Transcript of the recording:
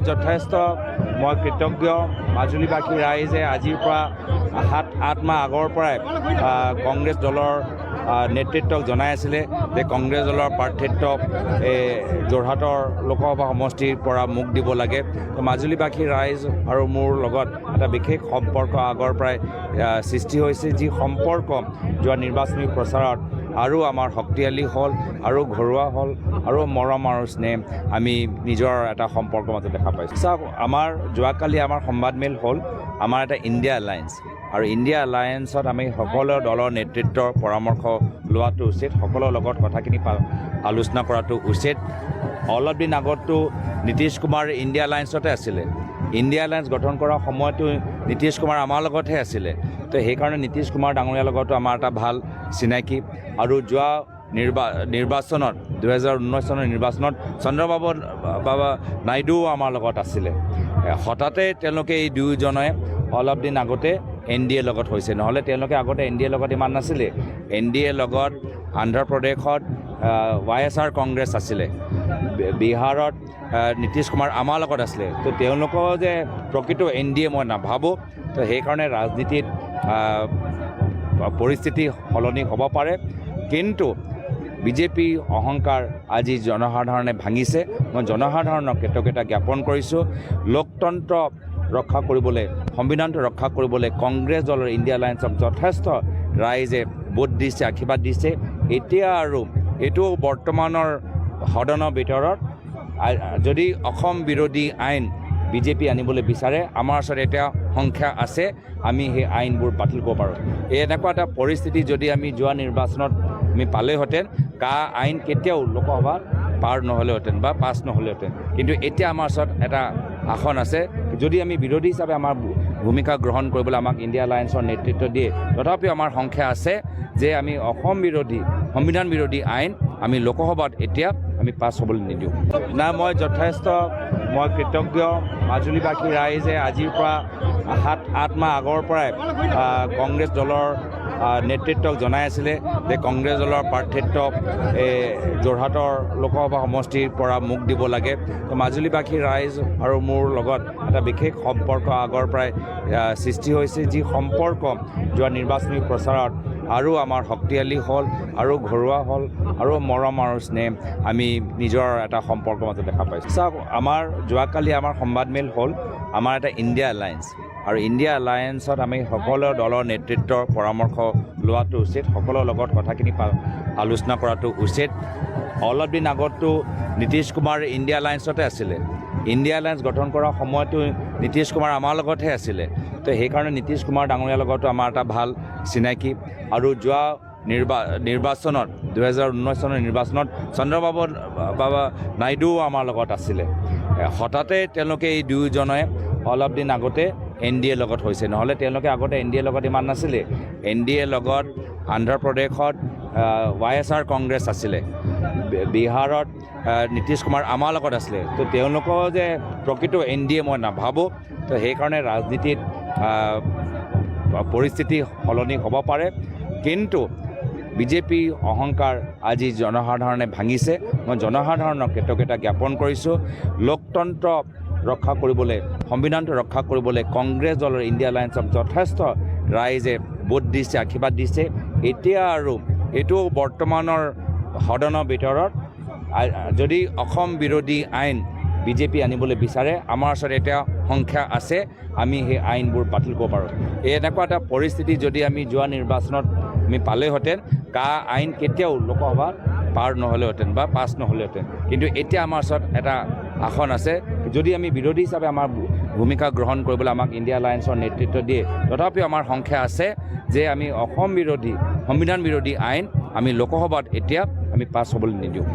যথেষ্ট মই কৃতজ্ঞ মাজুলীবাসী ৰাইজে আজিৰ পৰা 7-8 মাহ আগৰ পৰাই কংগ্ৰেছ দলৰ নেতৃত্বক জনাই আছিলে যে কংগ্ৰেছ দলৰ প্ৰাৰ্থিত্বক যোৰহাটৰ লোকসভা সমষ্টিৰ পৰা মোক দিব লাগে। মাজুলীবাসী ৰাইজ আৰু মোৰ লগত এটা বিশেষ সম্পৰ্ক আগৰ পৰাই সৃষ্টি হৈছে, যি সম্পৰ্ক যোৱা নিৰ্বাচনী প্ৰচাৰত আৰু আমাৰ শক্তিশালী হ'ল আৰু ঘৰুৱা হ'ল আৰু মৰম আৰু স্নেহ আমি নিজৰ এটা সম্পৰ্কৰ মাজত দেখা পাইছোঁ। চাওক, আমাৰ যোৱাকালি আমাৰ সংবাদমেল হ'ল আমাৰ এটা ইণ্ডিয়া এলায়েন্স, আৰু ইণ্ডিয়া এলায়েন্সত আমি সকলো দলৰ নেতৃত্বৰ পৰামৰ্শ লোৱাটো উচিত, সকলোৰ লগত কথাখিনি আলোচনা কৰাটো উচিত। অলপ দিন আগততো নীতিশ কুমাৰ ইণ্ডিয়া এলায়েন্সতে আছিলে। ইণ্ডিয়া এলায়েন্স গঠন কৰাৰ সময়তো নীতিশ কুমাৰ আমাৰ লগতহে আছিলে। তো সেইকাৰণে নীতিশ কুমাৰ ডাঙৰীয়াৰ লগতো আমাৰ এটা ভাল চিনাকি। আৰু যোৱা নিৰ্বাচনত 2019 চনৰ নিৰ্বাচনত চন্দ্ৰবাবু নাইডুও আমাৰ লগত আছিলে। হঠাতে তেওঁলোকে এই দুয়োজনে অলপ দিন আগতে NDA লগত হৈছে, নহ'লে তেওঁলোকে আগতে NDA লগত ইমান নাছিলে। NDA লগত অন্ধ্ৰপ্ৰদেশত YSR কংগ্ৰেছ আছিলে, বিহাৰত নীতিশ কুমাৰ আমাৰ লগত আছিলে। তো তেওঁলোকৰ যে প্ৰকৃত NDA মই নাভাবোঁ। তো সেইকাৰণে ৰাজনীতিত পৰিস্থিতি সলনি হ'ব পাৰে, কিন্তু বিজেপি অহংকাৰ আজি জনসাধাৰণে ভাঙিছে। মই জনসাধাৰণক কৃতজ্ঞতা জ্ঞাপন কৰিছোঁ। লোকতন্ত্ৰ ৰক্ষা কৰিবলৈ, সংবিধানটো ৰক্ষা কৰিবলৈ কংগ্ৰেছ দলৰ ইণ্ডিয়া এলায়েন্সক যথেষ্ট ৰাইজে ভোট দিছে, আশীৰ্বাদ দিছে। এতিয়া আৰু এইটো বৰ্তমানৰ সদনৰ ভিতৰত যদি অসম বিৰোধী আইন বিজেপি আনিবলৈ বিচাৰে, আমাৰ ওচৰত এতিয়া সংখ্যা আছে, আমি সেই আইনবোৰ বাতিল কৰিব পাৰোঁ। এনেকুৱা এটা পৰিস্থিতি যদি আমি যোৱা নিৰ্বাচনত আমি পালেহেঁতেন, আইন কেতিয়াও লোকসভাত পাৰ নহ'লেহেঁতেন বা পাছ নহ'লেহেঁতেন। কিন্তু এতিয়া আমাৰ ওচৰত এটা আসন আছে। যদি আমি বিৰোধী হিচাপে আমাৰ ভূমিকা গ্ৰহণ কৰিবলৈ আমাক ইণ্ডিয়া এলায়েন্সৰ নেতৃত্ব দিয়ে, তথাপিও আমাৰ সংখ্যা আছে যে আমি অসম বিৰোধী, সংবিধান বিৰোধী আইন আমি লোকসভাত এতিয়া আমি পাছ হ'বলৈ নিদিওঁ। মই যথেষ্ট কৃতজ্ঞ মাজুলীবাসী ৰাইজে আজিৰ পৰা 7-8 মাহ আগৰ পৰাই কংগ্ৰেছ দলৰ নেতৃত্বক জনাই আছিলে যে কংগ্ৰেছ দলৰ প্ৰাৰ্থিত্বক যোৰহাটৰ লোকসভা সমষ্টিৰ পৰা মোক দিব লাগে। তো মাজুলীবাসী ৰাইজ আৰু মোৰ লগত এটা বিশেষ সম্পৰ্ক আগৰ পৰাই সৃষ্টি হৈছে, যি সম্পৰ্ক যোৱা নিৰ্বাচনী প্ৰচাৰত আৰু আমাৰ শক্তিশালী হ'ল আৰু ঘৰুৱা হ'ল আৰু মৰম আৰু স্নেহ আমি নিজৰ এটা সম্পৰ্কৰ মাজত দেখা পাইছোঁ। চাওক, আমাৰ যোৱাকালি আমাৰ সংবাদমেল হ'ল আমাৰ এটা ইণ্ডিয়া এলায়েন্স, আৰু ইণ্ডিয়া এলায়েন্সত আমি সকলো দলৰ নেতৃত্বৰ পৰামৰ্শ লোৱাটো উচিত, সকলোৰ লগত কথাখিনি আলোচনা কৰাটো উচিত। অলপ দিন আগততো নীতিশ কুমাৰ ইণ্ডিয়া এলায়েন্সতে আছিলে। ইণ্ডিয়া এলায়েন্স গঠন কৰাৰ সময়তো নীতিশ কুমাৰ আমাৰ লগতহে আছিলে। তো সেইকাৰণে নীতিশ কুমাৰ ডাঙৰীয়াৰ লগতো আমাৰ এটা ভাল চিনাকি। আৰু যোৱা নিৰ্বাচনত 2019 চনৰ নিৰ্বাচনত চন্দ্ৰবাবু নাইডুও আমাৰ লগত আছিলে। হঠাতে তেওঁলোকে এই দুয়োজনে অলপ দিন আগতে NDA লগত হৈছে, নহ'লে তেওঁলোকে আগতে NDA লগত ইমান নাছিলে। NDA লগত অন্ধ্ৰপ্ৰদেশত YSR কংগ্ৰেছ আছিলে, বিহাৰত নীতিশ কুমাৰ আমাৰ লগত আছিলে। তো তেওঁলোকৰ যে প্ৰকৃত NDA মই নাভাবোঁ। তো সেইকাৰণে ৰাজনীতিত পৰিস্থিতি সলনি হ'ব পাৰে, কিন্তু বিজেপি অহংকাৰ আজি জনসাধাৰণে ভাঙিছে। মই জনসাধাৰণক কৃতজ্ঞতা জ্ঞাপন কৰিছোঁ। লোকতন্ত্ৰ ৰক্ষা কৰিবলৈ, সংবিধানটো ৰক্ষা কৰিবলৈ কংগ্ৰেছ দলৰ ইণ্ডিয়া এলায়েন্সক যথেষ্ট ৰাইজে ভোট দিছে, আশীৰ্বাদ দিছে। এতিয়া আৰু এইটো বৰ্তমানৰ সদনৰ ভিতৰত যদি অসম বিৰোধী আইন বিজেপি আনিবলৈ বিচাৰে, আমাৰ ওচৰত এতিয়া সংখ্যা আছে, আমি সেই আইনবোৰ বাতিল কৰিব পাৰোঁ। এনেকুৱা এটা পৰিস্থিতি যদি আমি যোৱা নিৰ্বাচনত আমি পালেহেঁতেন, আইন কেতিয়াও লোকসভাত পাৰ নহ'লেহেঁতেন বা পাছ নহ'লেহেঁতেন। কিন্তু এতিয়া আমাৰ ওচৰত এটা আসন আছে। যদি আমি বিৰোধী হিচাপে আমাৰ ভূমিকা গ্ৰহণ কৰিবলৈ আমাক ইণ্ডিয়া এলায়েন্সৰ নেতৃত্ব দিয়ে, তথাপিও আমাৰ সংখ্যা আছে যে আমি অসম বিৰোধী, সংবিধান বিৰোধী আইন আমি লোকসভাত এতিয়া আমি পাছ হ'বলৈ নিদিওঁ।